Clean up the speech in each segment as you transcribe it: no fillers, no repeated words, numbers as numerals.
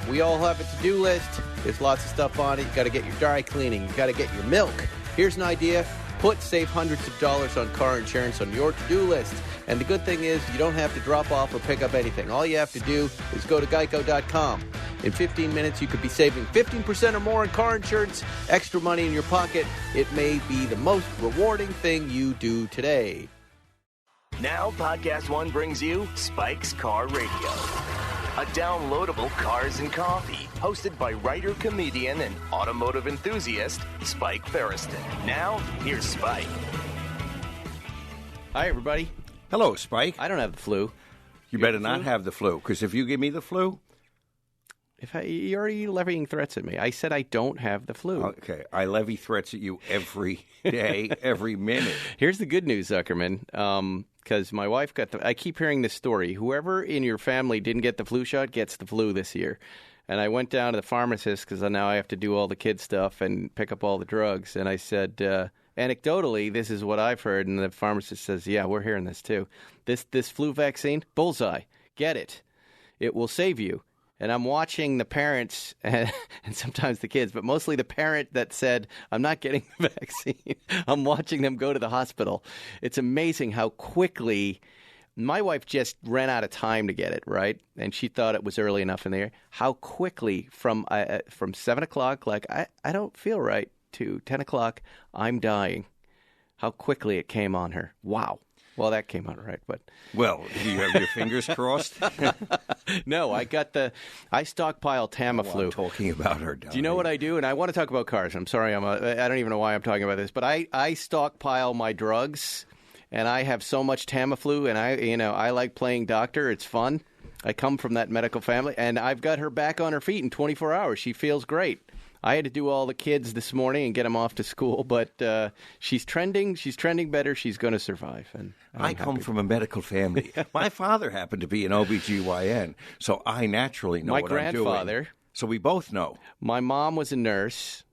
we all have a to-do list. There's lots of stuff on it. You got to get your dry cleaning. You got to get your milk. Here's an idea. Save hundreds of dollars on car insurance on your to-do list. And the good thing is you don't have to drop off or pick up anything. All you have to do is go to geico.com. In 15 minutes, you could be saving 15% or more on car insurance, extra money in your pocket. It may be the most rewarding thing you do today. Now, Podcast One brings you Spike's Car Radio, a downloadable cars and coffee, hosted by writer, comedian, and automotive enthusiast, Spike Ferriston. Now, here's Spike. Hi, everybody. Hello, Spike. I don't have the flu. You better not have the flu, because if you give me the flu... You're already levying threats at me. I said I don't have the flu. Okay, I levy threats at you every day, every minute. Here's the good news, Zuckerman, because my wife got I keep hearing this story. Whoever in your family didn't get the flu shot gets the flu this year. And I went down to the pharmacist because now I have to do all the kid stuff and pick up all the drugs. And I said, anecdotally, this is what I've heard. And the pharmacist says, yeah, we're hearing this too. This flu vaccine, bullseye. Get it. It will save you. And I'm watching the parents and sometimes the kids, but mostly the parent that said, I'm not getting the vaccine. I'm watching them go to the hospital. It's amazing how quickly my wife just ran out of time to get it, right? And she thought it was early enough in the year. How quickly from 7 o'clock, like, I don't feel right, to 10 o'clock, I'm dying. How quickly it came on her. Wow. Well, that came out right, but... Well, do you have your fingers crossed? No, I stockpile Tamiflu. I'm talking about her dying. Do you know what I do? And I want to talk about cars. I'm sorry, I don't even know why I'm talking about this, but I stockpile my drugs, and I have so much Tamiflu, and I like playing doctor. It's fun. I come from that medical family, and I've got her back on her feet in 24 hours. She feels great. I had to do all the kids this morning and get them off to school, but she's trending. She's trending better. She's going to survive. And I come from a medical family. My father happened to be an OBGYN, so I naturally know what I'm doing. My grandfather. So we both know. My mom was a nurse.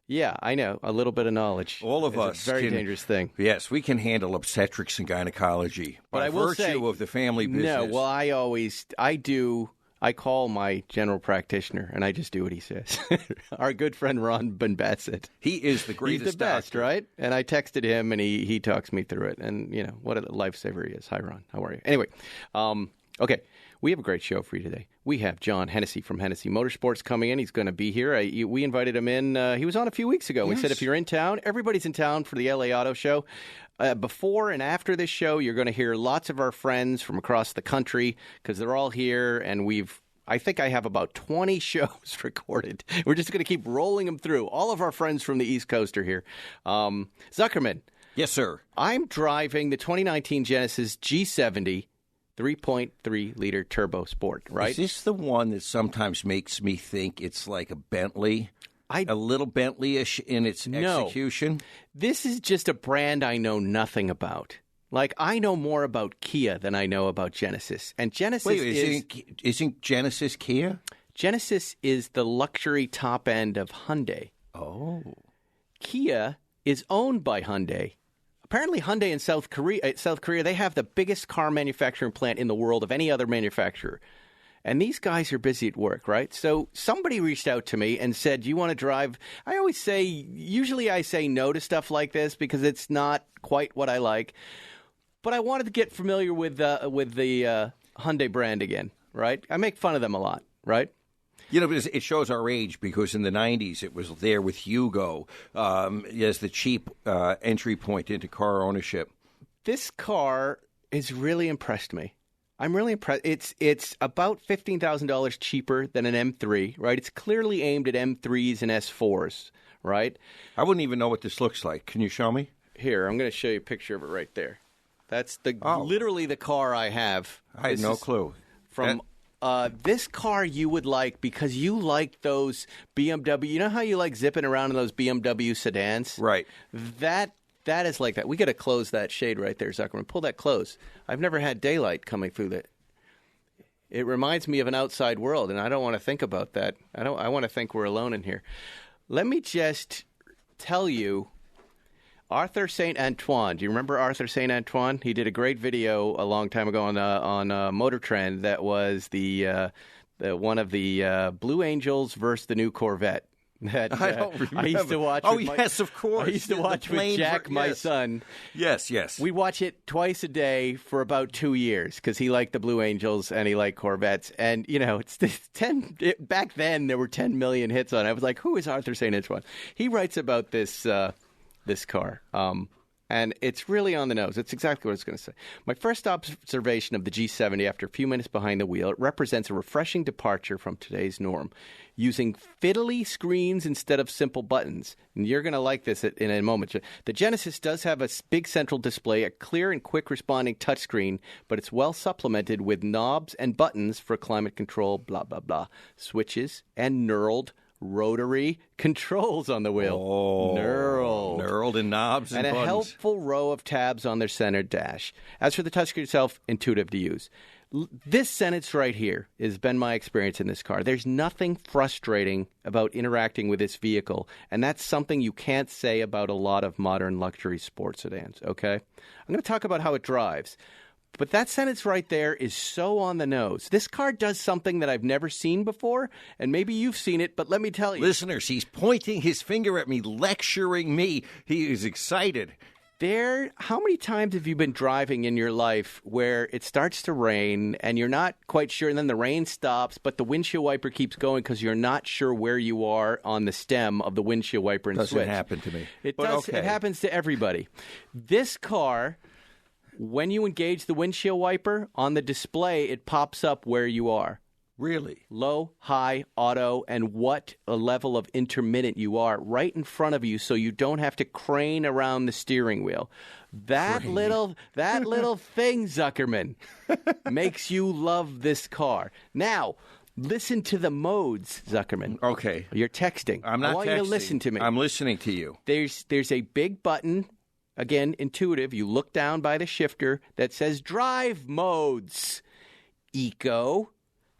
Yeah, I know. A little bit of knowledge. All of us. It's a very dangerous thing. Yes, we can handle obstetrics and gynecology by virtue of the family business. No, well, I call my general practitioner, and I just do what he says. Our good friend Ron Ben Bassett. He is the greatest He's the best, doctor. Right? And I texted him, and he talks me through it. And, what a lifesaver he is. Hi, Ron. How are you? Anyway, okay. We have a great show for you today. We have John Hennessey from Hennessey Motorsports coming in. He's going to be here. We invited him in. He was on a few weeks ago. Yes. We said if you're in town, everybody's in town for the LA Auto Show. Before and after this show, you're going to hear lots of our friends from across the country because they're all here, and I think I have about 20 shows recorded. We're just going to keep rolling them through. All of our friends from the East Coast are here. Zuckerman. Yes, sir. I'm driving the 2019 Genesis G70 3.3-liter turbo sport, right? Is this the one that sometimes makes me think it's like a Bentley? A little Bentley-ish in its execution? This is just a brand I know nothing about. Like, I know more about Kia than I know about Genesis. And Genesis isn't Genesis Kia? Genesis is the luxury top end of Hyundai. Oh. Kia is owned by Hyundai. Apparently, Hyundai in South Korea, they have the biggest car manufacturing plant in the world of any other manufacturer. And these guys are busy at work, right? So somebody reached out to me and said, do you want to drive? Usually I say no to stuff like this because it's not quite what I like. But I wanted to get familiar with the Hyundai brand again, right? I make fun of them a lot, right? It shows our age because in the 90s it was there with Yugo as the cheap entry point into car ownership. This car has really impressed me. I'm really impressed. It's about $15,000 cheaper than an M3, right? It's clearly aimed at M3s and S4s, right? I wouldn't even know what this looks like. Can you show me? Here, I'm going to show you a picture of it right there. That's literally the car I have. I had no clue. From this car you would like because you like those BMW. You know how you like zipping around in those BMW sedans? Right. That is like that. We got to close that shade right there, Zuckerman. Pull that close. I've never had daylight coming through that. It reminds me of an outside world, and I don't want to think about that. I want to think we're alone in here. Let me just tell you, Arthur St. Antoine. Do you remember Arthur St. Antoine? He did a great video a long time ago on Motor Trend that was the one of the Blue Angels versus the new Corvette. That, I don't remember. I used to watch. Yes, of course. I used to watch with Jack, my son. Yes. We watch it twice a day for about 2 years because he liked the Blue Angels and he liked Corvettes. And it's 10. Back then there were 10 million hits on it. I was like, who is Arthur St. Antoine? He writes about this car. And it's really on the nose. It's exactly what it's going to say. My first observation of the G70 after a few minutes behind the wheel, it represents a refreshing departure from today's norm, using fiddly screens instead of simple buttons. And you're going to like this in a moment. The Genesis does have a big central display, a clear and quick responding touchscreen, but it's well supplemented with knobs and buttons for climate control, blah, blah, blah, switches, and knurled rotary controls on the wheel. Oh, knurled and knobs and a buttons. helpful row of tabs on their center dash. As for the touchscreen itself, intuitive to use. This sentence right here has been my experience in this car. There's nothing frustrating about interacting with this vehicle, and that's something you can't say about a lot of modern luxury sports sedans, okay? I'm going to talk about how it drives. But that sentence right there is so on the nose. This car does something that I've never seen before, and maybe you've seen it, but let me tell you. Listeners, he's pointing his finger at me, lecturing me. He is excited. How many times have you been driving in your life where it starts to rain and you're not quite sure, and then the rain stops, but the windshield wiper keeps going because you're not sure where you are on the stem of the windshield wiper and switch? Doesn't happen to me. It does. Okay. It happens to everybody. This car, when you engage the windshield wiper on the display, it pops up where you are. Really? Low, high, auto, and what a level of intermittent you are right in front of you so you don't have to crane around the steering wheel. That little thing, Zuckerman, makes you love this car. Now, listen to the modes, Zuckerman. Okay. You're texting. I'm not texting. I want you to listen to me. I'm listening to you. There's a big button, again, intuitive. You look down by the shifter that says drive modes. Eco,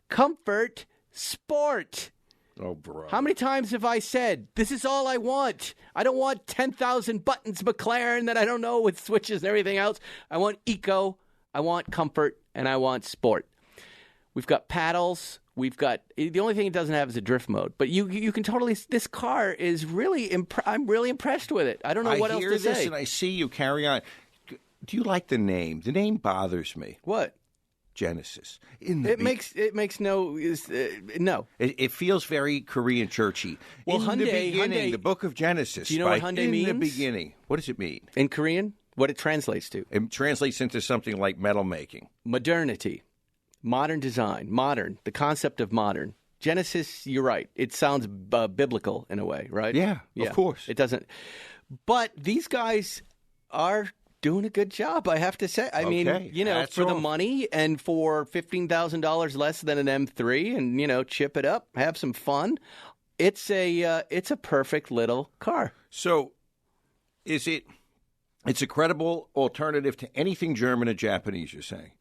comfort, sport. Oh, bro. How many times have I said, this is all I want? I don't want 10,000 buttons McLaren that I don't know with switches and everything else. I want eco, I want comfort, and I want sport. We've got paddles. The only thing it doesn't have is a drift mode. But you can totally, this car is really, I'm really impressed with it. I don't know what else to say. I hear this and I see you carry on. Do you like the name? The name bothers me. What? Genesis. It makes no. It feels very Korean churchy. Well, in the beginning, Hyundai, the book of Genesis. Do you know what Hyundai means? In the beginning. What does it mean? In Korean, what it translates to. It translates into something like metal making. Modernity. Modern design. Modern. The concept of modern. Genesis, you're right. It sounds biblical in a way, right? Yeah, of course. It doesn't. But these guys are doing a good job, I have to say. I mean, for the money and for $15,000 less than an M3 and, chip it up, have some fun. It's a perfect little car. So it's a credible alternative to anything German or Japanese, you're saying?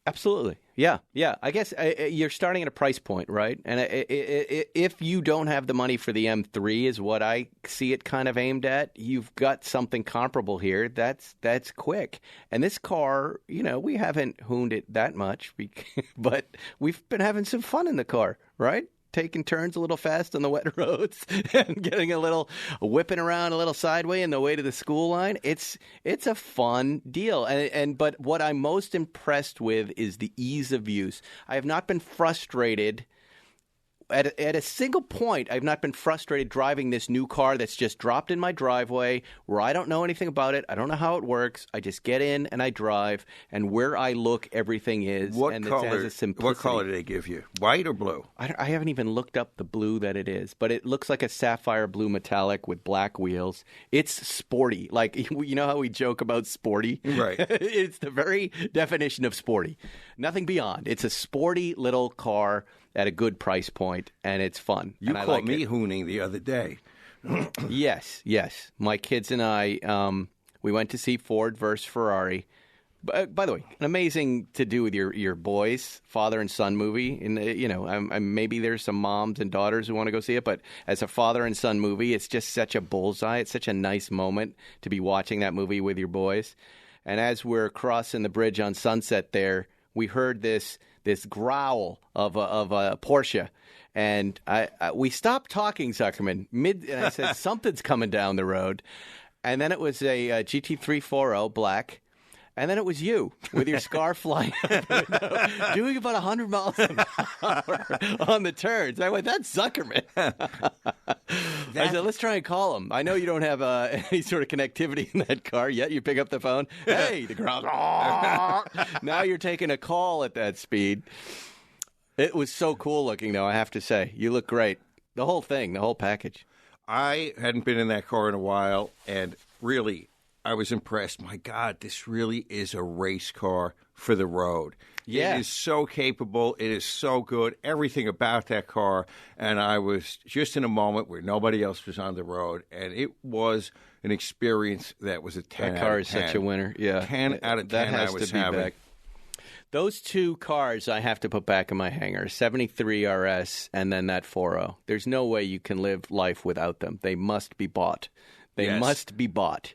Absolutely. Yeah. I guess you're starting at a price point, right? And if you don't have the money for the M3 is what I see it kind of aimed at, you've got something comparable here that's quick. And this car, we haven't hooned it that much, but we've been having some fun in the car, right? Taking turns a little fast on the wet roads and getting whipping around a little sideways on the way to the school line. It's a fun deal. But what I'm most impressed with is the ease of use. I have not been frustrated at a single point. I've not been frustrated driving this new car that's just dropped in my driveway where I don't know anything about it. I don't know how it works. I just get in and I drive, and where I look, everything is. What and color? It has a simplicity. What color do they give you? White or blue? I haven't even looked up the blue that it is, but it looks like a sapphire blue metallic with black wheels. It's sporty. Like, you know how we joke about sporty? Right. It's the very definition of sporty. Nothing beyond. It's a sporty little car at a good price point, and it's fun. You caught me hooning the other day. Yes. My kids and I, we went to see Ford versus Ferrari. By the way, an amazing to do with your boys, father and son movie. And maybe there's some moms and daughters who want to go see it, but as a father and son movie, it's just such a bullseye. It's such a nice moment to be watching that movie with your boys. And as we're crossing the bridge on Sunset there, we heard this this growl of a Porsche. And we stopped talking, Zuckerman, and I said, something's coming down the road. And then it was a GT340 black. And then it was you with your scarf flying out the window, doing about 100 miles an hour on the turns. I went, that's Zuckerman. I said, let's try and call him. I know you don't have any sort of connectivity in that car yet. You pick up the phone. Hey, the ground. Now you're taking a call at that speed. It was so cool looking, though, I have to say. You look great. The whole thing, the whole package. I hadn't been in that car in a while, and really, I was impressed. My God, this really is a race car for the road. Yeah. It is so capable. It is so good. Everything about that car. And I was just in a moment where nobody else was on the road, and it was an experience that was a 10 That out car of is 10. such a winner. Yeah. 10 out of 10 that has I was to be having. back. Those two cars I have to put back in my hangar, 73 RS and then that 40. There's no way you can live life without them. They must be bought. They must be bought.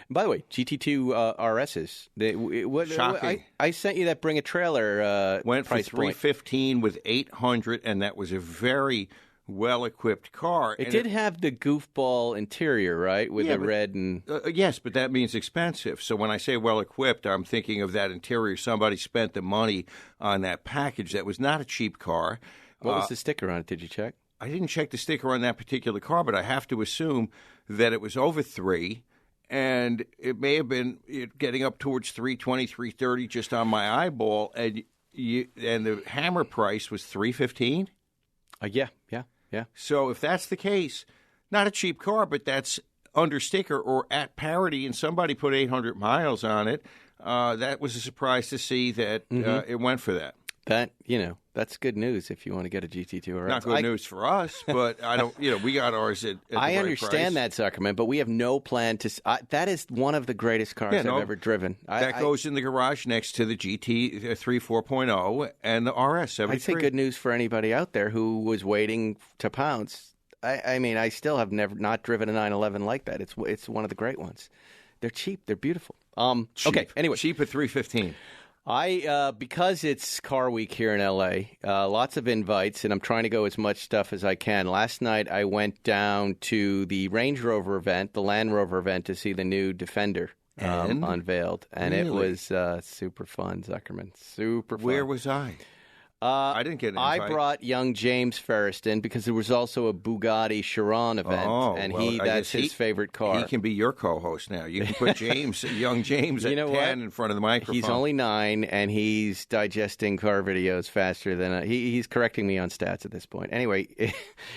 And by the way, GT2 RSs. Shocking. I sent you that Bring a Trailer Went for price point. $315 with 800, and that was a very well-equipped car. It And did have the goofball interior, right, with the red and... yes, but that means expensive. So when I say well-equipped, I'm thinking of that interior. Somebody spent the money on that package. That was not a cheap car. What was the sticker on it? Did you check? I didn't check the sticker on that particular car, but I have to assume that it was over 3, and it may have been getting up towards 320, 330 just on my eyeball, and the hammer price was $315. Yeah. So if that's the case, not a cheap car, but that's under sticker or at parity, and somebody put 800 miles on it. That was a surprise to see that it went for that. That's good news if you want to get a GT2 RS. Not good news for us, but I don't. We got ours at the I right understand price. that, Zuckerman, but we have no plan to. That is one of the greatest cars I've ever driven. That goes in the garage next to the GT3 4.0 and the RS 73. I'd say good news for anybody out there who was waiting to pounce. I mean, I still have not driven a 911 like that. It's one of the great ones. They're cheap. They're beautiful. Cheap. Okay. Anyway, cheap at $315. Because it's Car Week here in L.A., lots of invites, and I'm trying to go as much stuff as I can. Last night, I went down to the Range Rover event, the Land Rover event, to see the new Defender unveiled, and it was super fun, Zuckerman. Super fun. Where was I? I didn't get an invite. I brought young James Ferriston because there was also a Bugatti Chiron event, and that's his favorite car. He can be your co-host now. You can put young James at 10 in front of the microphone. He's only 9, and he's digesting car videos faster than he's correcting me on stats at this point. Anyway,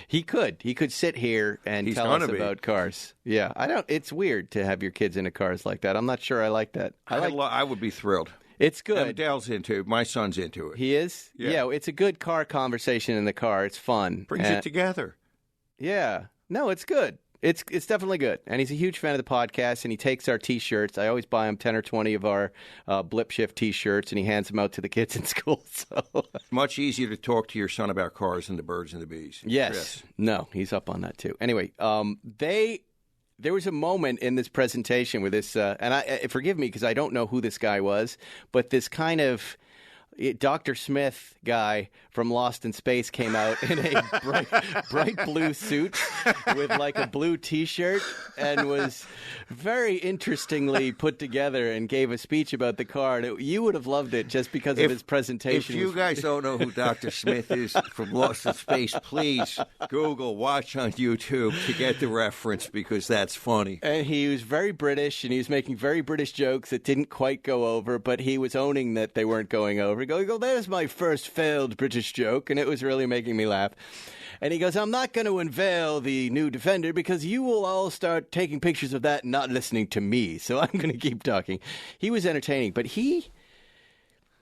he could sit here and tell us about cars. Yeah, it's weird to have your kids into cars like that. I'm not sure I like that. I would be thrilled. It's good. Dale's into it. My son's into it. He is? Yeah, it's a good car conversation in the car. It's fun. Brings it together. Yeah. No, it's good. It's definitely good. And he's a huge fan of the podcast, and he takes our T-shirts. I always buy him 10 or 20 of our Blip Shift T-shirts, and he hands them out to the kids in school. So much easier to talk to your son about cars than the birds and the bees. Yes. No, he's up on that, too. Anyway, there was a moment in this presentation where this, and forgive me because I don't know who this guy was, but this kind of Dr. Smith guy from Lost in Space came out in a bright blue suit with like a blue T-shirt and was very interestingly put together and gave a speech about the car. And you would have loved it just because of his presentation. If you guys don't know who Dr. Smith is from Lost in Space, please Google, watch on YouTube to get the reference because that's funny. And he was very British, and he was making very British jokes that didn't quite go over, but he was owning that they weren't going over. He goes, there's my first failed British joke, and it was really making me laugh. And he goes, I'm not going to unveil the new Defender because you will all start taking pictures of that and not listening to me, so I'm going to keep talking. He was entertaining, but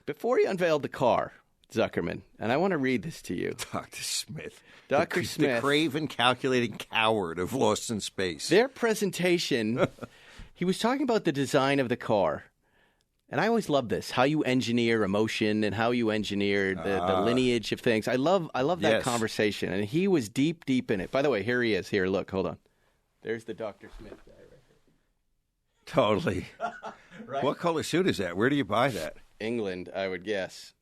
before he unveiled the car, Zuckerman, and I want to read this to you. Dr. Smith. Dr. Smith. The craven, calculating coward of Lost in Space. Their presentation, he was talking about the design of the car. And I always love this, how you engineer emotion and how you engineer the lineage of things. I love that conversation. And he was deep in it. By the way, here he is. Here, look, hold on. There's the Dr. Smith guy right here. Totally. Right? What color suit is that? Where do you buy that? England, I would guess.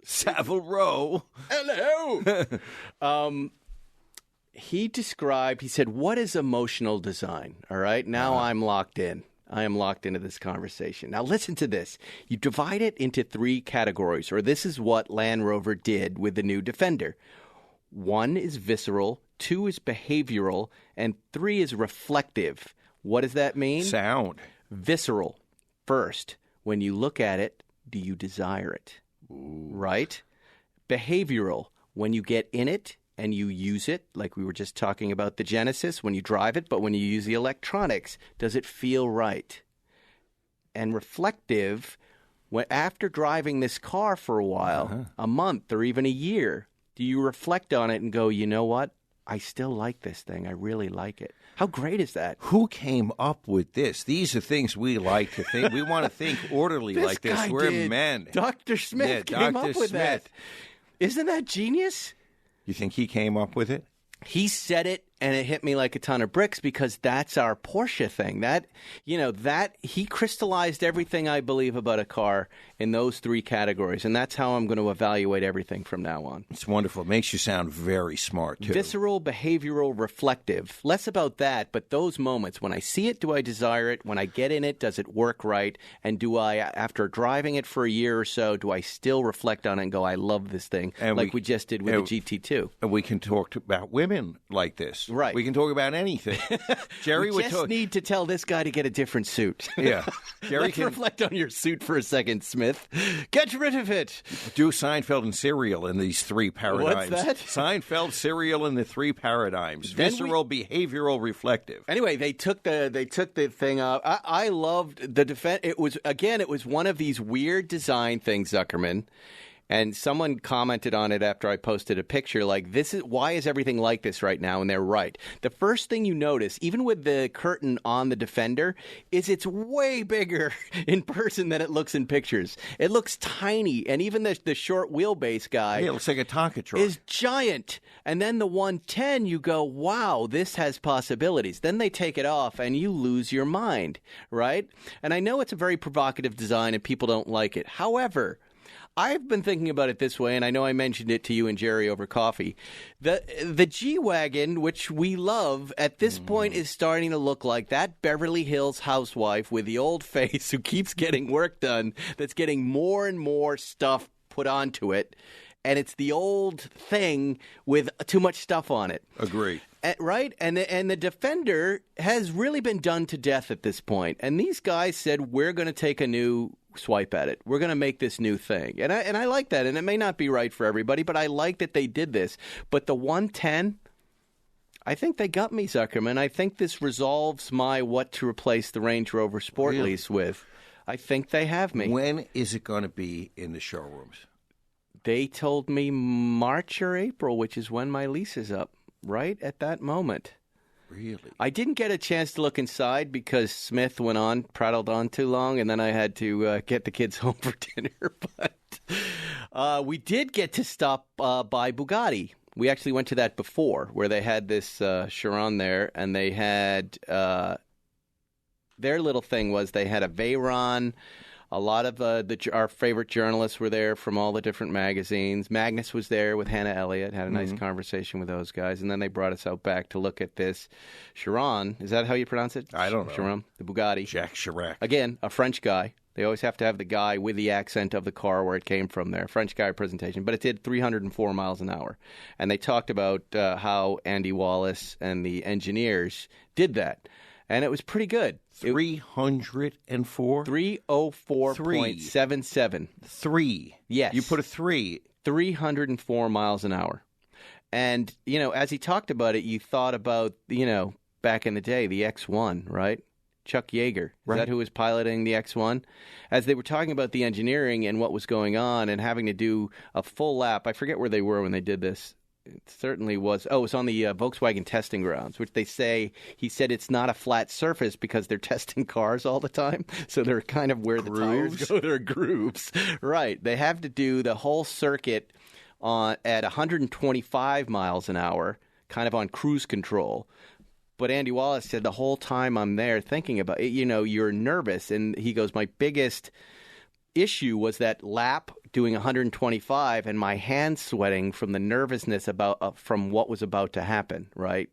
Savile Row. Hello. He said, what is emotional design? All right. Now I'm locked in. I am locked into this conversation. Now listen to this. You divide it into 3 categories, or this is what Land Rover did with the new Defender. 1 is visceral, 2 is behavioral, and 3 is reflective. What does that mean? Sound. Visceral. First, when you look at it, do you desire it? Ooh. Right? Behavioral. When you get in it and you use it, like we were just talking about the Genesis, when you drive it, but when you use the electronics, does it feel right? And reflective, after driving this car for a while, a month or even a year, do you reflect on it and go, you know what? I still like this thing. I really like it. How great is that? Who came up with this? These are things we like to think. We want to think orderly like this. We're men. Dr. Smith came up with that. Isn't that genius? You think he came up with it? He said it, and it hit me like a ton of bricks because that's our Porsche thing. That he crystallized everything I believe about a car in those 3 categories, and that's how I'm going to evaluate everything from now on. It's wonderful. It makes you sound very smart, too. Visceral, behavioral, reflective. Less about that, but those moments. When I see it, do I desire it? When I get in it, does it work right? And do I, after driving it for a year or so, do I still reflect on it and go, I love this thing, and we just did with the GT2? And we can talk about women like this. Right. We can talk about anything. Jerry we just need to tell this guy to get a different suit. Yeah. Jerry Let's reflect on your suit for a second, Smith. Get rid of it. Do Seinfeld and cereal in these 3 paradigms. What's that? Seinfeld, cereal in the 3 paradigms. Visceral, behavioral, reflective. Anyway, they took the thing off. I loved the defense. It was one of these weird design things, Zuckerman. And someone commented on it after I posted a picture, like, why is everything like this right now? And they're right. The first thing you notice, even with the curtain on the Defender, is it's way bigger in person than it looks in pictures. It looks tiny. And even the short wheelbase guy it looks like a Tonka truck. Is giant. And then the 110, you go, wow, this has possibilities. Then they take it off and you lose your mind, right? And I know it's a very provocative design and people don't like it. However, I've been thinking about it this way, and I know I mentioned it to you and Jerry over coffee. The G-Wagon, which we love, at this point is starting to look like that Beverly Hills housewife with the old face who keeps getting work done, that's getting more and more stuff put onto it. And it's the old thing with too much stuff on it. Agree. Right? And the Defender has really been done to death at this point. And these guys said, we're going to take a new swipe at it. We're going to make this new thing. And I like that. And it may not be right for everybody, but I like that they did this. But the 110, I think they got me, Zuckerman. I think this resolves my what to replace the Range Rover Sport lease with. I think they have me. When is it going to be in the showrooms? They told me March or April, which is when my lease is up, right at that moment. Really? I didn't get a chance to look inside because Smith prattled on too long, and then I had to get the kids home for dinner. But we did get to stop by Bugatti. We actually went to that before, where they had this Chiron there, and they had their little thing was they had a Veyron. A lot of our favorite journalists were there from all the different magazines. Magnus was there with Hannah Elliott, had a nice conversation with those guys. And then they brought us out back to look at this Chiron. Is that how you pronounce it? I don't know. Chiron, the Bugatti. Jacques Chirac. Again, a French guy. They always have to have the guy with the accent of the car where it came from there. French guy presentation. But it did 304 miles an hour. And they talked about how Andy Wallace and the engineers did that. And it was pretty good. 304? 304.77. 3. Yes. You put a 3. 304 miles an hour. And, as he talked about it, you thought about, back in the day, the X1, right? Chuck Yeager. Is that who was piloting the X1? As they were talking about the engineering and what was going on and having to do a full lap, I forget where they were when they did this. It certainly was. Oh, it was on the Volkswagen testing grounds, which he said it's not a flat surface because they're testing cars all the time. So they're kind of where the tires go. They're grooves. Right. They have to do the whole circuit at 125 miles an hour, kind of on cruise control. But Andy Wallace said the whole time I'm there thinking about it, you're nervous. And he goes, my biggest issue was that lap doing 125 and my hands sweating from the nervousness from what was about to happen, right?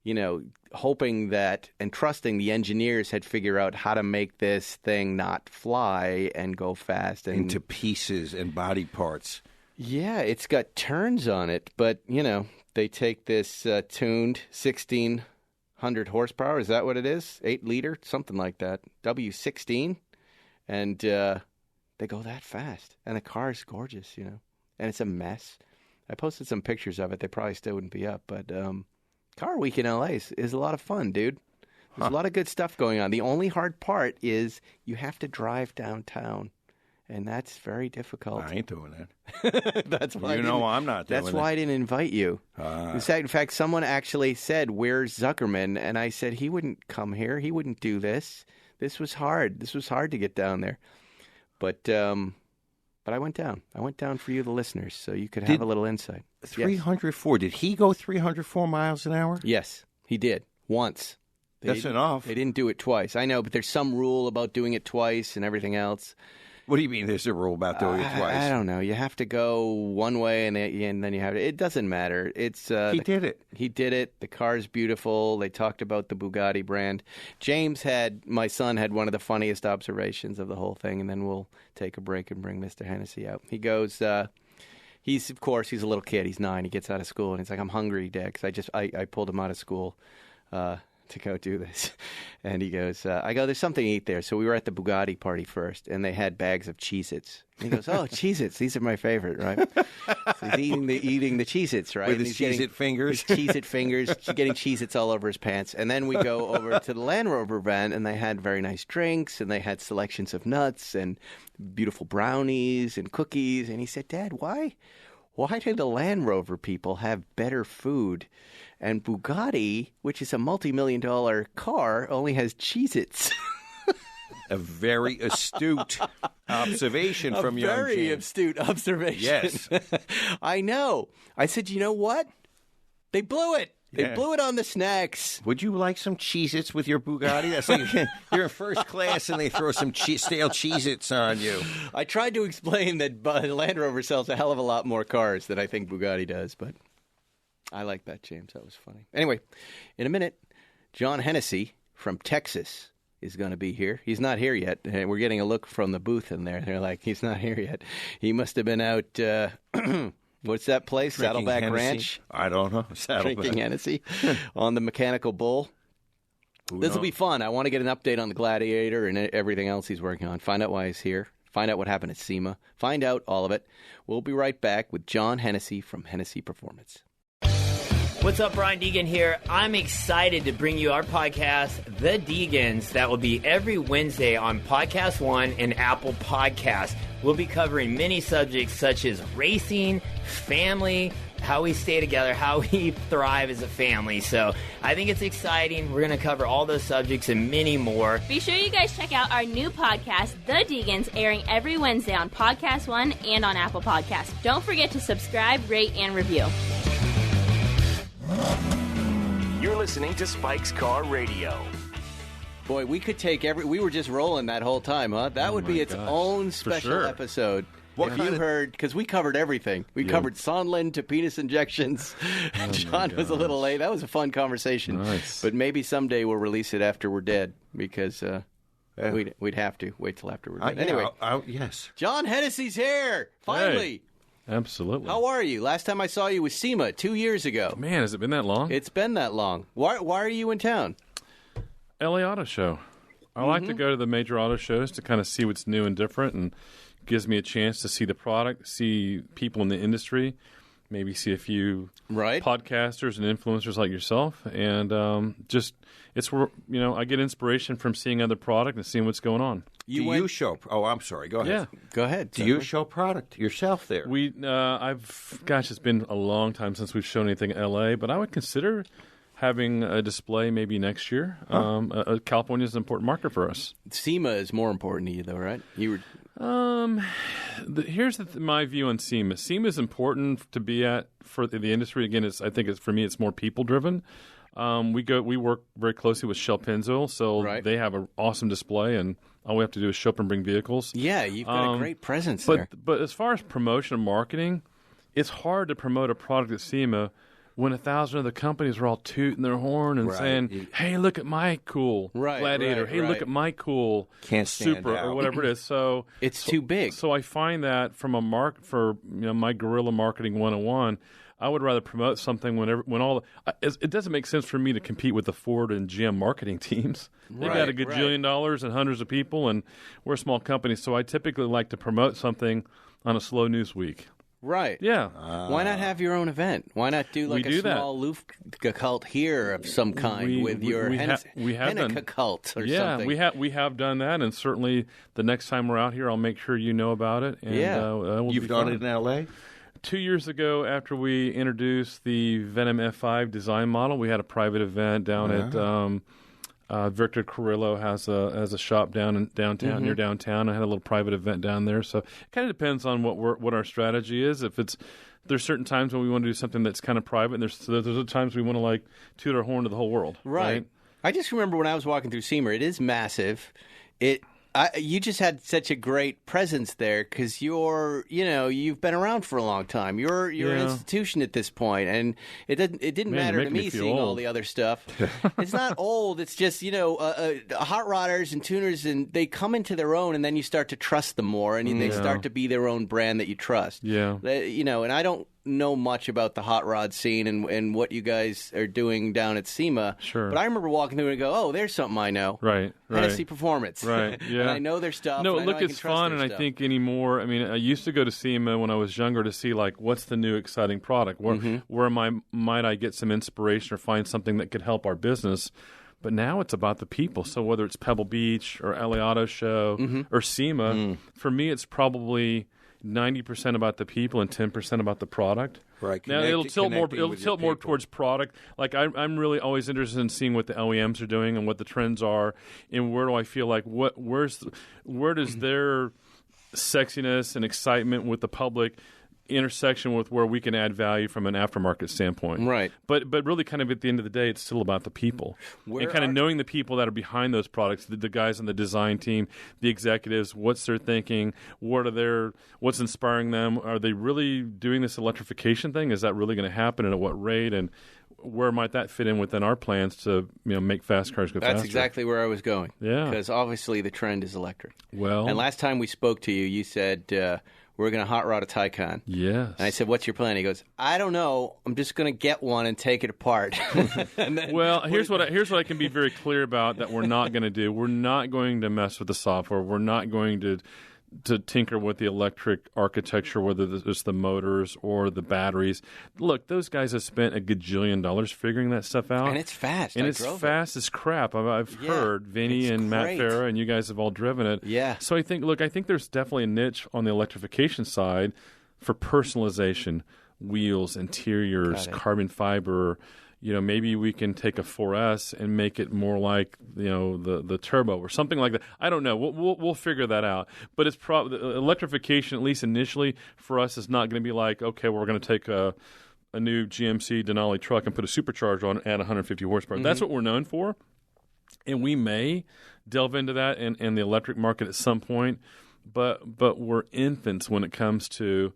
You know, hoping that and trusting the engineers had figured out how to make this thing not fly and go fast. Into pieces and body parts. Yeah, it's got turns on it, but, you know, they take this tuned 1,600 horsepower. Is that what it is? 8-liter? Something like that. W16. And they go that fast. And the car is gorgeous, you know. And it's a mess. I posted some pictures of it. They probably still wouldn't be up. But Car Week in L.A. is a lot of fun, dude. There's a lot of good stuff going on. The only hard part is you have to drive downtown. And that's very difficult. I ain't doing that. That's why I'm not doing That's why I didn't invite you. In fact, someone actually said, "Where's Zuckerman?" And I said, he wouldn't come here. He wouldn't do this. This was hard. This was hard to get down there. But I went down. I went down for you, the listeners, so you could have a little insight. 304. Yes. Did he go 304 miles an hour? Yes, he did. Once. That's enough. They didn't do it twice. I know, but there's some rule about doing it twice and everything else. What do you mean there's a rule about doing it twice? I don't know. You have to go one way and then you have to. It doesn't matter. It's He did it. He did it. The car's beautiful. They talked about the Bugatti brand. My son had one of the funniest observations of the whole thing, and then we'll take a break and bring Mr. Hennessey out. He goes, he's a little kid. He's 9. He gets out of school, and he's like, "I'm hungry, Dad," because I pulled him out of school to go do this. And he goes, I go, "There's something to eat there." So we were at the Bugatti party first, and they had bags of Cheez-Its. And he goes, "Oh, Cheez-Its, these are my favorite," right? So he's eating the Cheez-Its, right? With his Cheez-It fingers. His Cheez-It fingers, getting Cheez-Its all over his pants. And then we go over to the Land Rover van, and they had very nice drinks, and they had selections of nuts and beautiful brownies and cookies. And he said, "Dad, why do the Land Rover people have better food? And Bugatti, which is a multi-million-dollar car, only has Cheez-Its." A very astute observation from young James. Very astute observation. Yes. I know. I said, you know what? They blew it. They blew it on the snacks. Would you like some Cheez-Its with your Bugatti? That's like you're in first class and they throw some stale Cheez-Its on you. I tried to explain that Land Rover sells a hell of a lot more cars than I think Bugatti does, but I like that, James. That was funny. Anyway, in a minute, John Hennessey from Texas is going to be here. He's not here yet. We're getting a look from the booth in there. They're like, he's not here yet. He must have been out, what's that place? Drinking Saddleback Hennessy? Ranch? I don't know. Saddleback. Drinking Hennessy on the Mechanical Bull. This will be fun. I want to get an update on the Gladiator and everything else he's working on. Find out why he's here. Find out what happened at SEMA. Find out all of it. We'll be right back with John Hennessey from Hennessey Performance. What's up, Brian Deegan here. I'm excited to bring you our podcast, The Deegans, that will be every Wednesday on Podcast One and Apple Podcasts. We'll be covering many subjects such as racing, family, how we stay together, how we thrive as a family. So I think it's exciting. We're going to cover all those subjects and many more. Be sure you guys check out our new podcast, The Deegans, airing every Wednesday on Podcast One and on Apple Podcasts. Don't forget to subscribe, rate, and review. You're listening to Spike's Car Radio. Boy, we could take we were just rolling that whole time, huh? That would be its own special episode. If you heard, because we covered everything. We covered Sondland to penis injections. John was a little late. That was a fun conversation. Nice. But maybe someday we'll release it after we're dead, because we'd have to wait till after we're dead. Anyway, yes. John Hennessey's here, finally. Hey. Absolutely. How are you? Last time I saw you was SEMA 2 years ago. Man, has it been that long? It's been that long. Why are you in town? LA Auto Show. I like to go to the major auto shows to kind of see what's new and different, and gives me a chance to see the product, see people in the industry, maybe see a few podcasters and influencers like yourself, and it's where I get inspiration from seeing other product and seeing what's going on. You show? Oh, I'm sorry. Go ahead. Yeah, go ahead. Do you show product yourself there? It's been a long time since we've shown anything in LA, but I would consider having a display maybe next year. California is an important market for us. SEMA is more important to you, though, right? Here's my view on SEMA. SEMA is important to be at for the industry. Again, for me, it's more people driven. We work very closely with Shell Pennzoil, so they have an awesome display, and All we have to do is show up and bring vehicles. Yeah, you've got a great presence there. But as far as promotion and marketing, it's hard to promote a product at SEMA when 1,000 other companies are all tooting their horn and saying, hey, look at my cool Gladiator. Hey, look at my cool Super or whatever it is. So it's too big. So I find that from my guerrilla marketing 101, I would rather promote something it doesn't make sense for me to compete with the Ford and GM marketing teams. They've got a gajillion dollars and hundreds of people, and we're a small company. So I typically like to promote something on a slow news week. Right. Yeah. Why not have your own event? Why not do a small Lufka cult here of some kind with your Hennessey cult or something? Yeah, we have done that, and certainly the next time we're out here, I'll make sure you know about it. And, You've done it in L.A.? 2 years ago, after we introduced the Venom F5 design model, we had a private event down at Victor Carrillo has a shop down downtown near downtown. I had a little private event down there, so it kind of depends on what our strategy is. There's certain times when we want to do something that's kind of private, and there's other times we want to toot our horn to the whole world. Right. I just remember when I was walking through SEMA, it is massive. You just had such a great presence there because you've been around for a long time. You're an institution at this point, and it didn't matter to me seeing all the other stuff. It's not old. It's just hot rodders and tuners, and they come into their own, and then you start to trust them more, and they start to be their own brand that you trust. Yeah, and I don't know much about the hot rod scene and what you guys are doing down at SEMA. Sure. But I remember walking through and go, oh, there's something I know. Right. Hennessey Performance. Right. Yeah. And I know their stuff. No, look, it's fun, and I think anymore. I mean, I used to go to SEMA when I was younger to see what's the new exciting product. Where might I get some inspiration or find something that could help our business. But now it's about the people. So whether it's Pebble Beach or LA Auto Show or SEMA, for me it's probably 90% about the people and 10% about the product. Right. Now it'll tilt more towards product. I'm really always interested in seeing what the OEMs are doing and what the trends are, and where do I feel where does their sexiness and excitement with the public intersection with where we can add value from an aftermarket standpoint. Right. But really kind of at the end of the day, it's still about the people. And kind of knowing the people that are behind those products, the guys on the design team, the executives, what's their thinking, what's inspiring them? Are they really doing this electrification thing? Is that really going to happen, and at what rate? And where might that fit in within our plans to make fast cars go faster? That's exactly where I was going. Yeah. Because obviously the trend is electric. Well. And last time we spoke to you, you said we're going to hot rod a Taycan. Yes. And I said, what's your plan? He goes, I don't know. I'm just going to get one and take it apart. Here's what I can be very clear about that we're not going to do. We're not going to mess with the software. We're not going to tinker with the electric architecture, whether it's the motors or the batteries. Look, those guys have spent $1 gajillion figuring that stuff out. And it's fast. And it's fast as crap. I've heard Vinny and Matt Farah, and you guys have all driven it. Yeah. So I think there's definitely a niche on the electrification side for personalization, wheels, interiors, carbon fiber. Maybe we can take a 4S and make it more like the turbo or something like that. I don't know. We'll figure that out. But it's electrification, at least initially, for us is not going to be like, okay, we're going to take a new GMC Denali truck and put a supercharger on it and add 150 horsepower. Mm-hmm. That's what we're known for, and we may delve into that in the electric market at some point. But we're infants when it comes to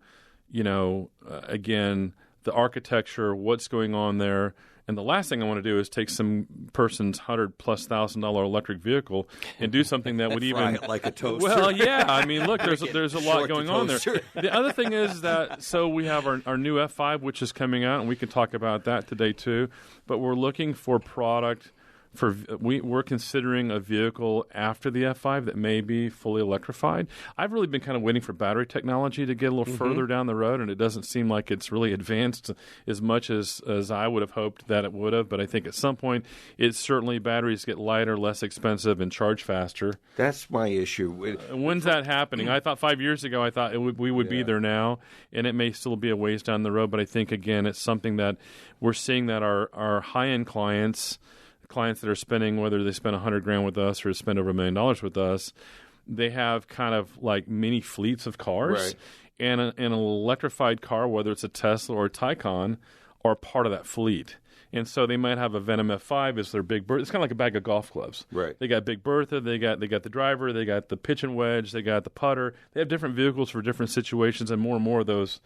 again, the architecture, what's going on there. And the last thing I want to do is take some person's $100,000+ electric vehicle and do something that would even it like a toaster. Well, yeah. I mean, look, there's a lot going on there. The other thing is that we have our new F5, which is coming out, and we can talk about that today too. But we're looking for product. We're considering a vehicle after the F5 that may be fully electrified. I've really been kind of waiting for battery technology to get a little further down the road, and it doesn't seem like it's really advanced as much as I would have hoped that it would have. But I think at some point, batteries get lighter, less expensive, and charge faster. That's my issue. When's that happening? I thought 5 years ago, we would be there now, and it may still be a ways down the road. But I think, again, it's something that we're seeing that our high-end clients that are spending, whether they spend $100,000 with us or spend over $1 million with us, they have kind of like mini fleets of cars. Right. And an electrified car, whether it's a Tesla or a Taycan, are part of that fleet. And so they might have a Venom F5 as their Big Bertha. It's kind of like a bag of golf clubs. Right. They got Big Bertha, they got the driver, they got the pitch and wedge, they got the putter. They have different vehicles for different situations, and more of those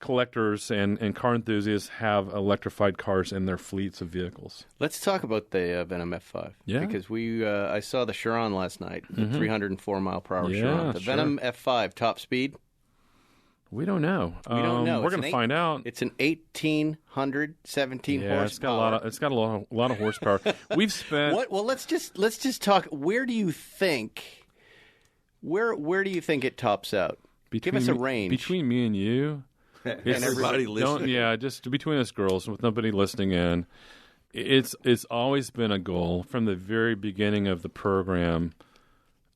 collectors and car enthusiasts have electrified cars in their fleets of vehicles. Let's talk about the Venom F5. Yeah. Because I saw the Chiron last night, the 304 mile per hour Chiron. The sure. Venom F5 top speed. We don't know. We don't know. We're going to find out. It's an 1,817 horsepower. It's got a lot of horsepower. We've spent. What? Well, let's just talk. Where do you think? Where do you think it tops out? Give us a range between me and you. And everybody listening. Just between us girls, with nobody listening in. It's always been a goal from the very beginning of the program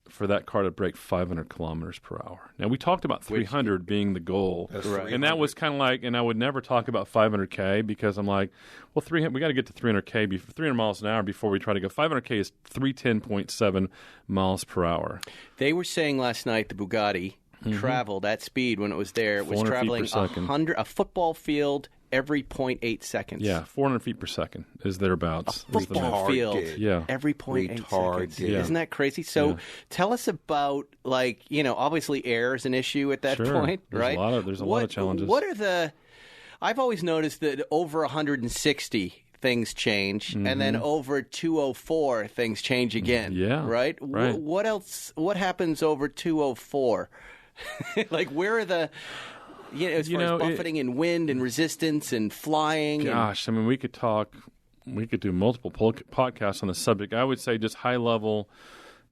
for that car to break 500 kilometers per hour. Now, we talked about 300 being the goal. That's right. And that was kind of like, and I would never talk about 500K because I'm like, well, 300, we got to get to 300K, 300 miles an hour before we try to go. 500K is 310.7 miles per hour. They were saying last night the Bugatti traveled at speed when it was there. It was 400 traveling feet per second. a football field every 0.8 seconds. Yeah, 400 feet per second is thereabouts. Football field Yeah. every 0.8 seconds. Yeah. Isn't that crazy? So tell us about, obviously air is an issue at that point, right? There's a lot of challenges. What are I've always noticed that over 160 things change, and then over 204 things change again. Yeah. Right? Right. What else? What happens over 204? Where are the... as far as buffeting and wind and resistance and flying. Gosh, I mean, we could do multiple podcasts on the subject. I would say just high level,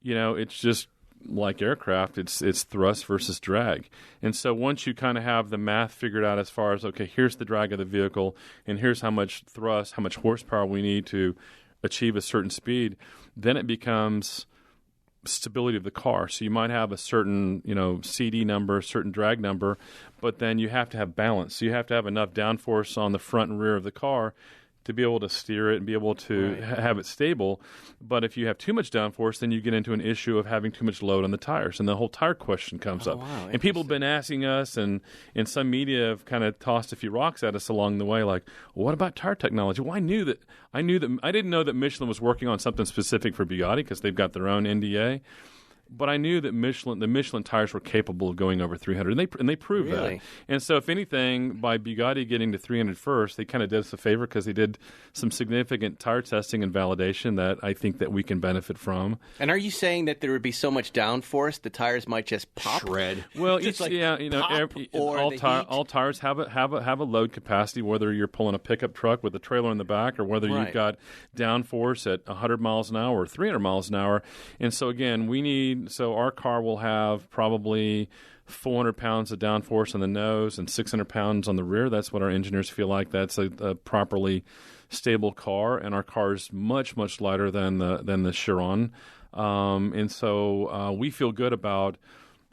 it's just like aircraft. It's thrust versus drag. And so once you kind of have the math figured out as far as, okay, here's the drag of the vehicle and here's how much thrust, how much horsepower we need to achieve a certain speed, then it becomes stability of the car. So you might have a certain, CD number, certain drag number, but then you have to have balance. So you have to have enough downforce on the front and rear of the car to be able to steer it and be able to have it stable. But if you have too much downforce, then you get into an issue of having too much load on the tires. And the whole tire question comes up. Wow, and people have been asking us, and some media have kind of tossed a few rocks at us along the way, like, well, what about tire technology? Well, I didn't know that Michelin was working on something specific for Bugatti because they've got their own NDA. But I knew that the Michelin tires were capable of going over 300, and they proved that. And so, if anything, by Bugatti getting to 300 first, they kind of did us a favor because they did some significant tire testing and validation that I think that we can benefit from. And are you saying that there would be so much downforce the tires might just pop? Shred. Well, all tires have a load capacity, whether you're pulling a pickup truck with a trailer in the back or whether you've got downforce at 100 miles an hour or 300 miles an hour. And so, again, so our car will have probably 400 pounds of downforce on the nose and 600 pounds on the rear. That's what our engineers feel like. That's a properly stable car, and our car is much, much lighter than the Chiron. And so we feel good about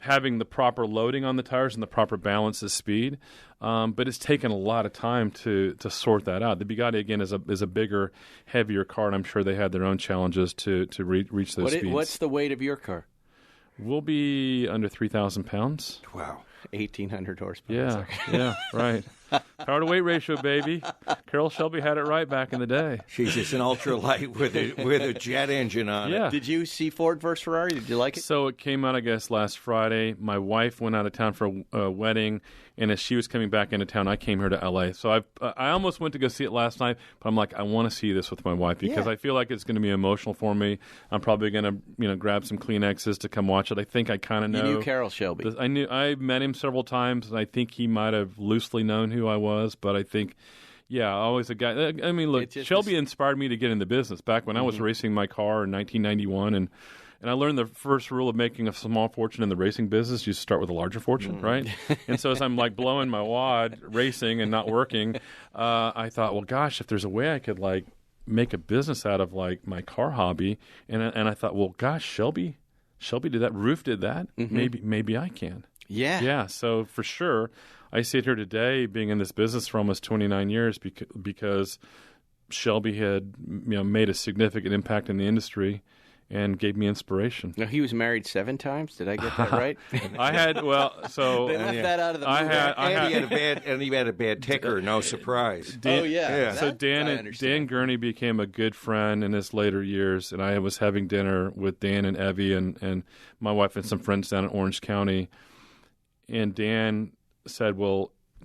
having the proper loading on the tires and the proper balance of speed. But it's taken a lot of time to sort that out. The Bugatti, again, is a bigger, heavier car, and I'm sure they had their own challenges to reach those speeds. What's the weight of your car? We'll be under 3,000 pounds. Wow. 1,800 horsepower. Yeah, right. Power to weight ratio, baby. Carol Shelby had it right back in the day. She's just an ultralight with a jet engine on it. Did you see Ford versus Ferrari? Did you like it? So it came out, I guess, last Friday. My wife went out of town for a wedding, and as she was coming back into town, I came here to L.A. So I almost went to go see it last night, but I'm like, I want to see this with my wife because I feel like it's going to be emotional for me. I'm probably going to grab some Kleenexes to come watch it. I think I kind of know. You knew Carol Shelby. I met him several times, and I think he might have loosely known who I was, but I think, always a guy. I mean, look, Shelby inspired me to get in the business back when I was racing my car in 1991, and I learned the first rule of making a small fortune in the racing business: you start with a larger fortune, right? And so as I'm like blowing my wad racing and not working, I thought, well, gosh, if there's a way I could like make a business out of like my car hobby, and I thought, well, gosh, Shelby did that, Roof did that, maybe I can. Yeah. So for sure, I sit here today being in this business for almost 29 years because Shelby had made a significant impact in the industry, and gave me inspiration. No, he was married 7 times. Did I get that right? I had they left that out of the movie. He had a bad ticker. No surprise. So Dan Gurney became a good friend in his later years, and I was having dinner with Dan and Evie and my wife and some friends down in Orange County, and Dan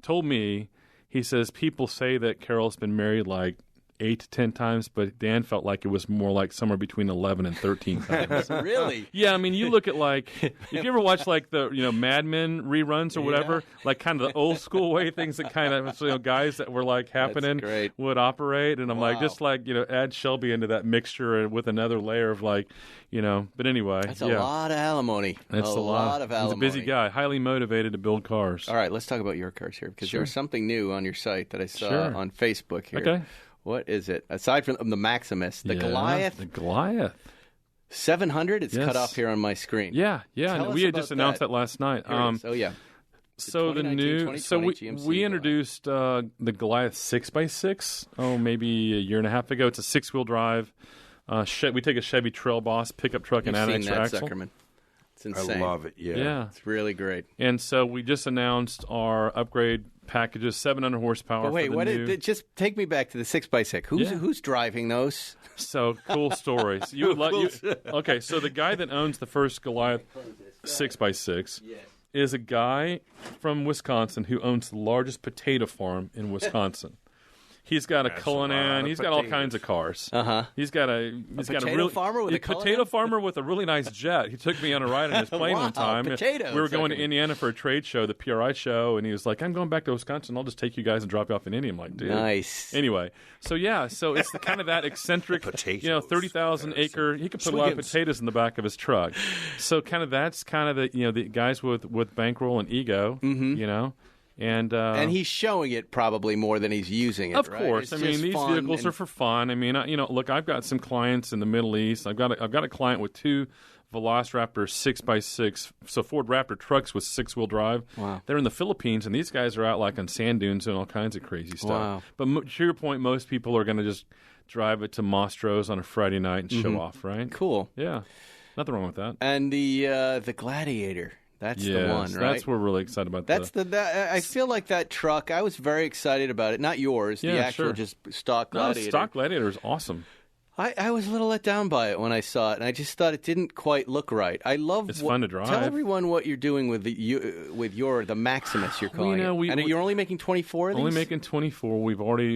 told me, he says, people say that Carol's been married like 8 to 10 times, but Dan felt like it was more like somewhere between 11 and 13 times. Really? Yeah, I mean, you look at if you ever watch the Mad Men reruns or whatever, like kind of the old school way things that kind of guys that were like happening would operate, and I'm add Shelby into that mixture with another layer of but anyway, that's a lot of alimony. That's a lot of alimony. He's a busy guy, highly motivated to build cars. All right, let's talk about your cars here because there's something new on your site that I saw on Facebook here. Okay. What is it? Aside from the Maximus, the Goliath. The Goliath. 700? It's cut off here on my screen. Yeah. And we had just announced that last night. So the new, we introduced the Goliath 6x6, maybe a year and a half ago. It's a 6-wheel drive. We take a Chevy Trail Boss pickup truck and add an extra axle. Zuckerman. It's insane. I love it. Yeah. It's really great. And so we just announced our upgrade packages, 700 horsepower. But wait, just take me back to the 6x6. Who's driving those? So cool stories. Okay, so the guy that owns the first Goliath 6x6 is a guy from Wisconsin who owns the largest potato farm in Wisconsin. He's got a Cullinan. He's got all kinds of cars. He's got a farmer with a potato farmer with a really nice jet. He took me on a ride on his plane one time. Potatoes, we were going to Indiana for a trade show, the PRI show, and he was like, "I'm going back to Wisconsin. I'll just take you guys and drop you off in India." I'm like, "Dude, nice." Anyway, so it's the kind of that eccentric, 30,000 acre. He could put a lot of potatoes in the back of his truck. So that's the guys with bankroll and ego, And he's showing it probably more than he's using it. Of course, right? these vehicles are for fun. I mean, look, I've got some clients in the Middle East. I've got a client with 2 Velociraptor 6x6, so Ford Raptor trucks with 6-wheel drive. Wow. They're in the Philippines, and these guys are out on sand dunes and all kinds of crazy stuff. Wow. But to your point, most people are going to just drive it to Mostro's on a Friday night and show off, right? Cool. Yeah, nothing wrong with that. And the Gladiator. That's the one, right? That's what we're really excited about. I feel like that truck, I was very excited about it. Not yours, the actual just stock Gladiator. No, stock Gladiator is awesome. I was a little let down by it when I saw it, and I just thought it didn't quite look right. It's fun to drive. Tell everyone what you're doing with the Maximus, you're calling it. And you're only making 24 of these? Only making 24.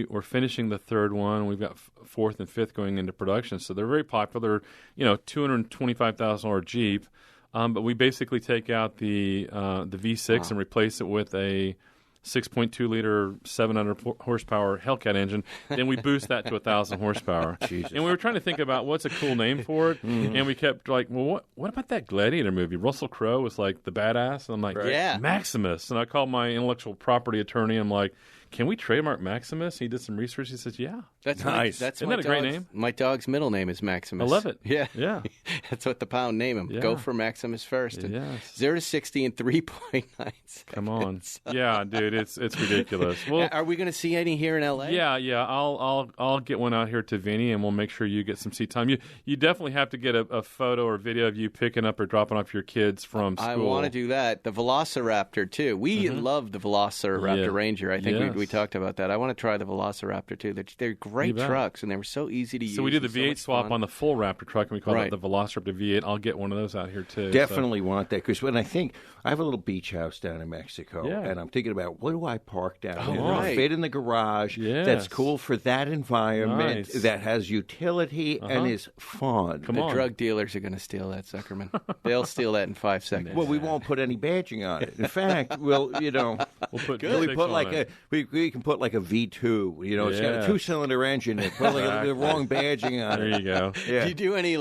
We're finishing the 3rd one. We've got 4th and 5th going into production, so they're very popular. $225,000 Jeep. But we basically take out the V6 and replace it with a 6.2-liter, 700 horsepower Hellcat engine. Then we boost that to 1,000 horsepower. Jesus. And we were trying to think about what's a cool name for it. And we kept what about that Gladiator movie? Russell Crowe was like the badass. And I'm like, Maximus. And I called my intellectual property attorney. I'm like, can we trademark Maximus? He did some research. He says, yeah. That's nice. Isn't that a great name? My dog's middle name is Maximus. I love it. Yeah. That's what the pound name him. Yeah. Go for Maximus first. Yes. 0 to 60 in 3.9 seconds. Come on. Yeah, dude, it's ridiculous. Well, are we going to see any here in L.A.? Yeah. I'll get one out here to Vinny, and we'll make sure you get some seat time. You definitely have to get a photo or video of you picking up or dropping off your kids from school. I want to do that. The Velociraptor, too. We love the Velociraptor Ranger. I think we talked about that. I want to try the Velociraptor, too. They're great trucks, and they were so easy to use. So we did the V8 swap on the full Raptor truck, and we call it the Velociraptor V8. I'll get one of those out here, too. Definitely want that, because when I have a little beach house down in Mexico, and I'm thinking about, what do I park down there? Right. Fit in the garage. Yes. That's cool for that environment, that has utility and is fun. The drug dealers are going to steal that, Zuckerman. They'll steal that in 5 seconds. Well, we won't put any badging on it. In fact, we'll put we can put like a V2. It's got a 2-cylinder engine. And put like the wrong badging on it. There you go. Yeah. Do you do any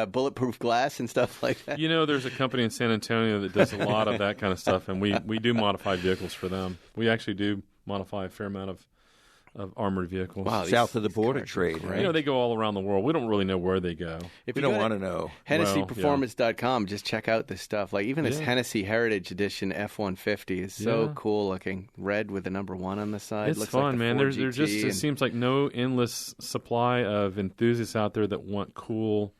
bulletproof glass and stuff like that? There's a company in San Antonio that does a lot of that kind of stuff, and we do modify vehicles for them. We actually do modify a fair amount of armored vehicles. Wow, south of the border trade, right? They go all around the world. We don't really know where they go. If we don't want to know. HennesseyPerformance.com, just check out this stuff. Like even this Hennessey Heritage Edition F-150 is so cool looking. Red with the number 1 on the side. It's looks fun, like the man. Ford It seems like no endless supply of enthusiasts out there that want cool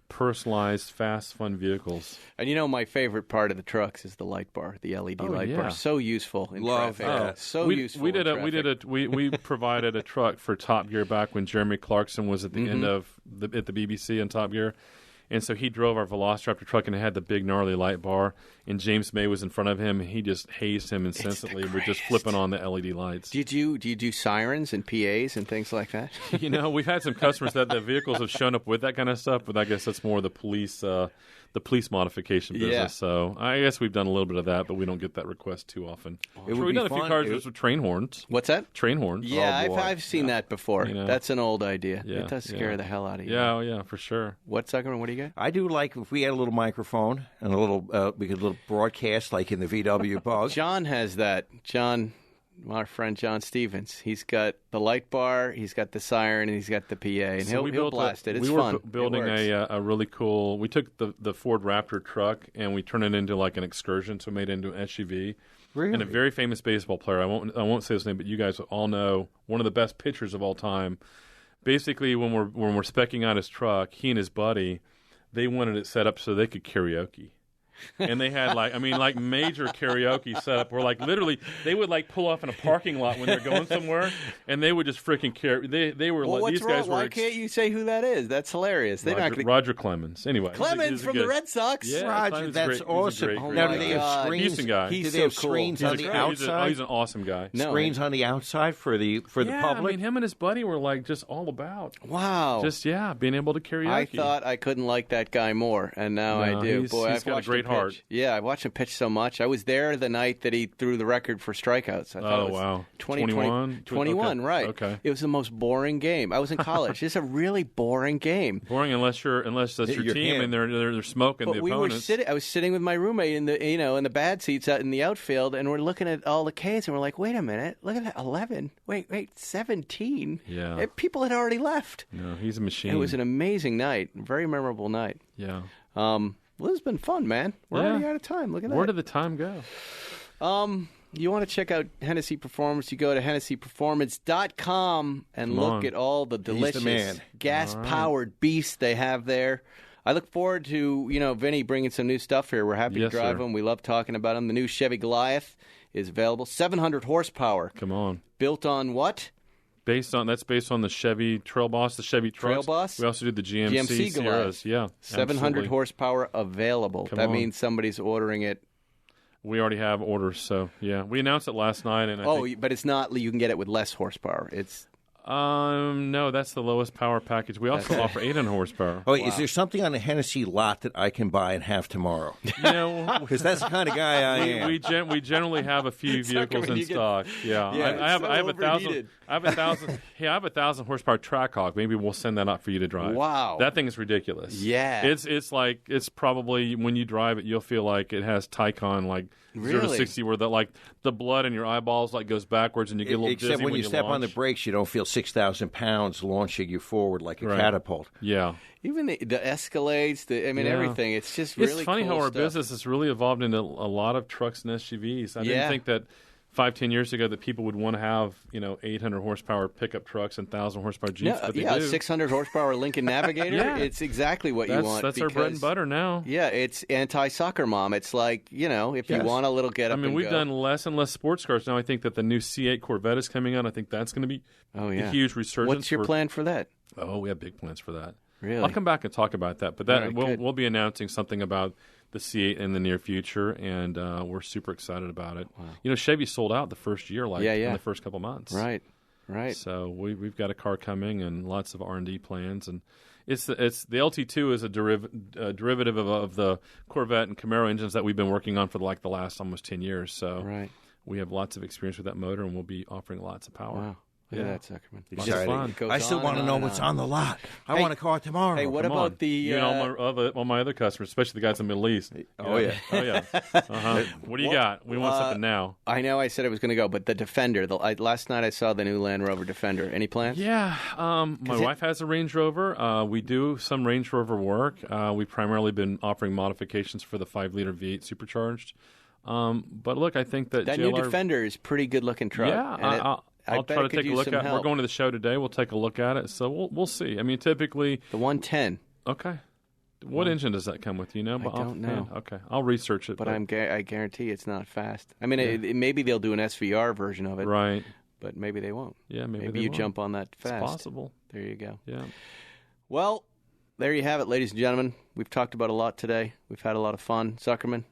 personalized, fast, fun vehicles. And my favorite part of the trucks is the light bar, the LED light bar. So useful in Love traffic. that. So useful. We provided a truck for Top Gear back when Jeremy Clarkson was at the end of at the BBC on Top Gear. And so he drove our Velociraptor truck, and it had the big gnarly light bar. And James May was in front of him. And he just hazed him incessantly. We're just flipping on the LED lights. Do you do sirens and PAs and things like that? We've had some customers that the vehicles have shown up with that kind of stuff, but I guess that's more the police modification business. Yeah. So I guess we've done a little bit of that, but we don't get that request too often. We've done a few cars with train horns. What's that? Train horns. Yeah, boy. I've seen that before. That's an old idea. Yeah, It does scare the hell out of you. Yeah, for sure. What, Zuckerman? What do you got? I do like if we had a little microphone and a little broadcast like in the VW Bug. John has that. Our friend John Stevens. He's got the light bar, he's got the siren, and he's got the PA, and he'll blast it. It's fun. We were building a really cool. We took the Ford Raptor truck and we turned it into like an excursion, so we made it into an SUV. Really? And a very famous baseball player. I won't say his name, but you guys all know one of the best pitchers of all time. Basically, when we're specking out his truck, he and his buddy, they wanted it set up so they could karaoke. And they had major karaoke set up where literally they would pull off in a parking lot when they're going somewhere, and they would just freaking karaoke. They were Well, these what's guys wrong? were. Why can't you say who that is? That's hilarious. They're not gonna... Roger Clemens. Anyway, Clemens from the Red Sox. Yeah, Roger, Clemens is that's great. He's a awesome. great, Oh great Now, my do they have God. screens? Houston guy. He's Do they so have cool. screens on the outside? He's an awesome guy. No. Screens on the outside for the Yeah, public? I mean, him and his buddy were just all about. Wow. Just being able to karaoke. I thought I couldn't like that guy more, and now I do. he's Boy, I've got a watched great him pitch. heart. Yeah, I've watched him pitch so much. I was there the night that he threw the record for strikeouts. I thought it was wow. 21, Okay. right. Okay. It was the most boring game. I was in college. It's a really boring game. Boring unless that's your team hand. and they're smoking But the we opponents. were sitting. I was sitting with my roommate in the bad seats out in the outfield, and we're looking at all the Ks, and we're like, "Wait a minute! Look at that, 11. Wait, 17. Yeah. People had already left. No, he's a machine. It was an amazing night, very memorable night. Yeah. Well, this has been fun, man. We're Yeah. already out of time. Look at that. Where did the time go? You want to check out Hennessey Performance, you go to HennesseyPerformance.com and look at all the delicious man. gas-powered beasts they have there. I look forward to, Vinny bringing some new stuff here. We're happy to Yes, drive sir. them. We love talking about them. The new Chevy Goliath is available. 700 horsepower. Come on. Built on what? Based on the Chevy Trail Boss, the Chevy trucks. Trail Boss? We also did the GMC Goliath. Sierras. Yeah. 700 absolutely. horsepower available. Come that on. means somebody's ordering it. We already have orders, so yeah. We announced it last night, and I think, But it's not. You can get it with less horsepower. It's no, that's the lowest power package. We also offer 800 horsepower. Oh, is there something on the Hennessey lot that I can buy and have tomorrow? Because that's the kind of guy I am. We generally have a few vehicles in stock. Yeah, Yeah, I have it's so 1,000. I have 1,000. Hey, I have 1,000 horsepower Trackhawk. Maybe we'll send that out for you to drive. Wow. that thing is ridiculous. Yeah. it's probably when you drive it, you'll feel like it has Taycan 0 to Really? 60, where the blood in your eyeballs goes backwards and you get a little Except dizzy when you step on the launch. brakes, you don't feel 6,000 pounds launching you forward like a catapult. Yeah. even the Escalades. Everything. It's just really. It's funny cool how our stuff. business has really evolved into a lot of trucks and SUVs. I Yeah. didn't think that 5-10 years ago that people would want to have 800 horsepower pickup trucks and 1,000 horsepower Jeeps. But they do. 600 horsepower Lincoln Navigator. Yeah. It's exactly what you want. That's our bread and because- butter now. Yeah, it's anti-soccer mom. It's like, if you want a little get up I mean, and we've go. done less and less sports cars now. I think that the new C8 Corvette is coming out. I think that's going to be Oh, yeah. a huge resurgence. What's your plan for that? Oh, we have big plans for that. Really? I'll come back and talk about that. But All right, good. we'll be announcing something about the C8 in the near future, and we're super excited about it. Wow. Chevy sold out the first year, in the first couple months. Right. So we've got a car coming and lots of R&D plans, and it's the LT2 is a derivative of the Corvette and Camaro engines that we've been working on for the last almost 10 years. So Right. we have lots of experience with that motor, and we'll be offering lots of power. Wow. Look at that, Zuckerman. It's Exciting. fun. It goes I still on want to and know on what's and on. on the lot. I Hey- want a car tomorrow. Hey, what Come about on. the? You and all my other customers, especially the guys in the Middle East. Oh, yeah. Oh yeah. Uh-huh. What do you got? We want something now. I know I said I was going to go, but the Defender. Last night I saw the new Land Rover Defender. Any plans? Yeah, my wife has a Range Rover. We do some Range Rover work. We've primarily been offering modifications for the 5-liter V8 supercharged. But look, I think that That JLR, new Defender is pretty good looking truck. Yeah, and I'll bet try it to could take a use look some at it. We're help. going to the show today. We'll take a look at it. So we'll see. I mean, typically, The 110. okay. What engine does that come with? You know? I don't know. Okay, I'll research it. But I guarantee it's not fast. I mean, maybe they'll do an SVR version of it. Right. But maybe they won't. Yeah, maybe you won't. jump on that fast. It's possible. There you go. Yeah. Well, there you have it, ladies and gentlemen. We've talked about a lot today. We've had a lot of fun. Zuckerman,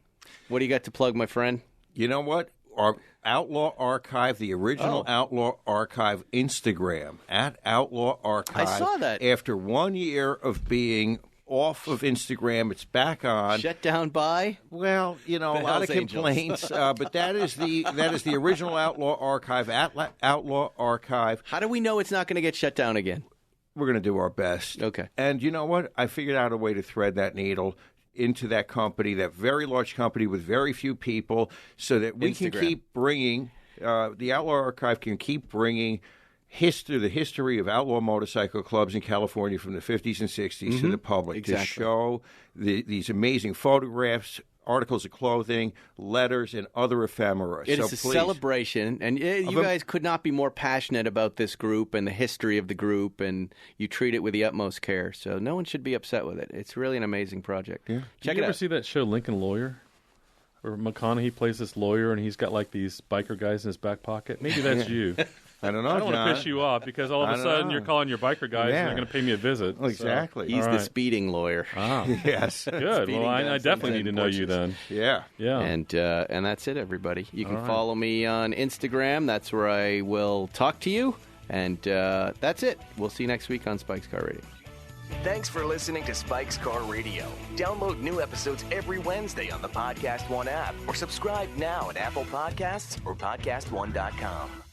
what do you got to plug, my friend? You know what? Our Outlaw Archive, the original Outlaw Archive Instagram, at Outlaw Archive. I saw that. After 1 year of being off of Instagram, it's back on. Shut down by? Well, a lot of complaints, but that is the original Outlaw Archive, Outlaw Archive. How do we know it's not going to get shut down again? We're going to do our best. Okay. And you know what? I figured out a way to thread that needle into that company, that very large company with very few people, so that we can keep bringing, the Outlaw Archive can keep bringing the history of outlaw motorcycle clubs in California from the 50s and 60s to the public, to show these amazing photographs, articles of clothing, letters, and other ephemera. It's a celebration, and you guys could not be more passionate about this group and the history of the group, and you treat it with the utmost care, so no one should be upset with it. It's really an amazing project. Yeah. Check Did you it ever out. see that show Lincoln Lawyer? Where McConaughey plays this lawyer, and he's got like these biker guys in his back pocket. Maybe that's you. I don't know, I don't want John. to piss you off because all of a sudden you're calling your biker guys and they're going to pay me a visit. Well, exactly. He's All the right. speeding lawyer. Ah, Yes. good. Well, I definitely need to know you then. Yeah. Yeah. And that's it, everybody. You can follow me on Instagram. That's where I will talk to you. And that's it. We'll see you next week on Spike's Car Radio. Thanks for listening to Spike's Car Radio. Download new episodes every Wednesday on the Podcast One app or subscribe now at Apple Podcasts or PodcastOne.com.